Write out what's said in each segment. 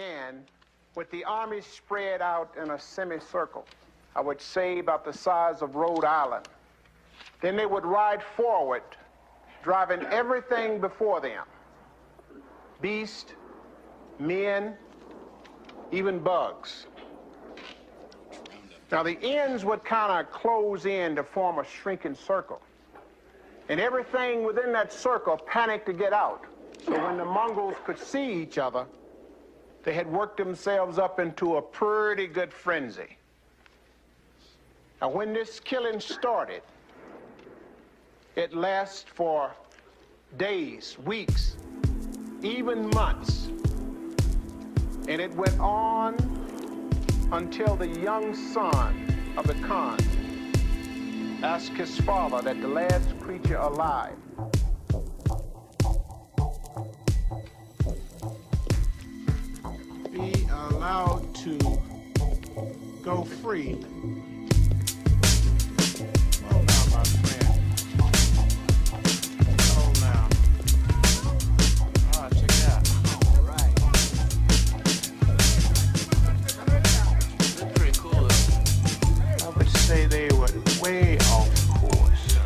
began with the army spread out in a semicircle, I would say about the size of Rhode Island. Then they would ride forward, driving everything before them, beast, men, even bugs. Now the ends would kind of close in to form a shrinking circle, and everything within that circle panicked to get out. So when the Mongols could see each other, they had worked themselves up into a pretty good frenzy. Now when this killing started, it lasted for days, weeks, even months. And it went on until the young son of the Khan asked his father that the last creature alive be allowed to go free. Oh, now, my friend. Oh, now. Ah, check it out. All right. That's pretty cool, though. I would say they were way off course.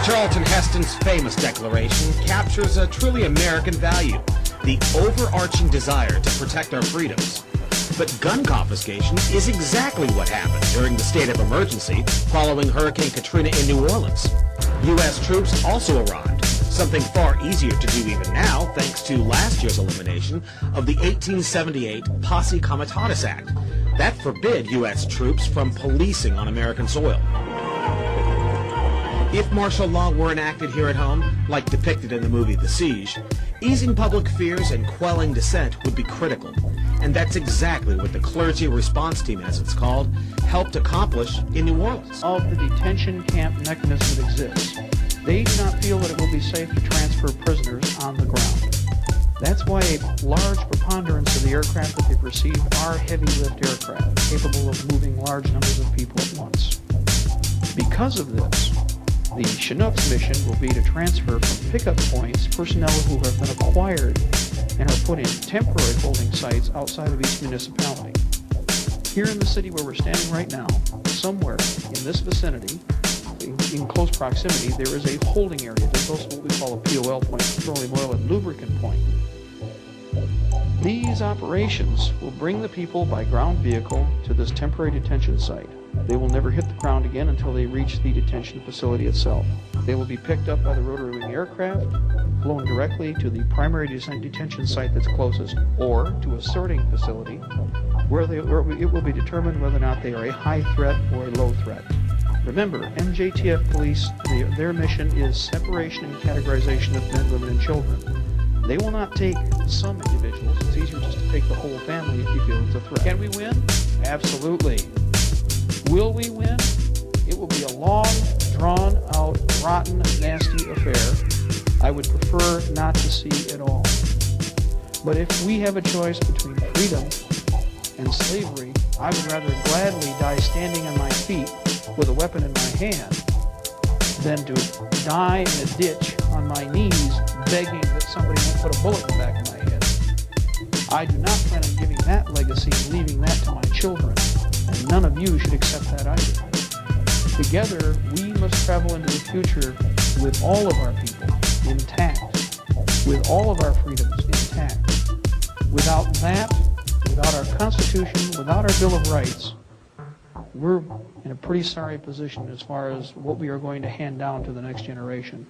Charlton Heston's famous declaration captures a truly American value, the overarching desire to protect our freedoms. But gun confiscation is exactly what happened during the state of emergency following Hurricane Katrina in New Orleans. U.S. troops also arrived, something far easier to do even now thanks to last year's elimination of the 1878 Posse Comitatus Act. That forbid U.S. troops from policing on American soil. If martial law were enacted here at home, like depicted in the movie The Siege, easing public fears and quelling dissent would be critical. And that's exactly what the Clergy Response Team, as it's called, helped accomplish in New Orleans. Of the detention camp mechanism that exists, they do not feel that it will be safe to transfer prisoners on the ground. That's why a large preponderance of the aircraft that they've received are heavy-lift aircraft, capable of moving large numbers of people at once. Because of this, the Chinook's mission will be to transfer from pickup points personnel who have been acquired and are put in temporary holding sites outside of each municipality. Here in the city where we're standing right now, somewhere in this vicinity, in close proximity, there is a holding area. There's also what we call a POL point, petroleum oil and lubricant point. These operations will bring the people by ground vehicle to this temporary detention site. They will never hit the ground again until they reach the detention facility itself. They will be picked up by the rotary wing aircraft, flown directly to the primary detention site that's closest, or to a sorting facility where it will be determined whether or not they are a high threat or a low threat. Remember, MJTF police, their mission is separation and categorization of men, women, and children. They will not take some individuals. It's easier just to take the whole family if you feel it's a threat. Can we win? Absolutely. Will we win? It will be a long, drawn-out, rotten, nasty affair I would prefer not to see at all. But if we have a choice between freedom and slavery, I would rather gladly die standing on my feet with a weapon in my hand than to die in a ditch on my knees begging that somebody won't put a bullet in the back of my head. I do not plan on giving that legacy and leaving that to my children, and none of you should accept that either. Together, we must travel into the future with all of our people intact, with all of our freedoms intact. Without that, without our Constitution, without our Bill of Rights, we're in a pretty sorry position as far as what we are going to hand down to the next generation.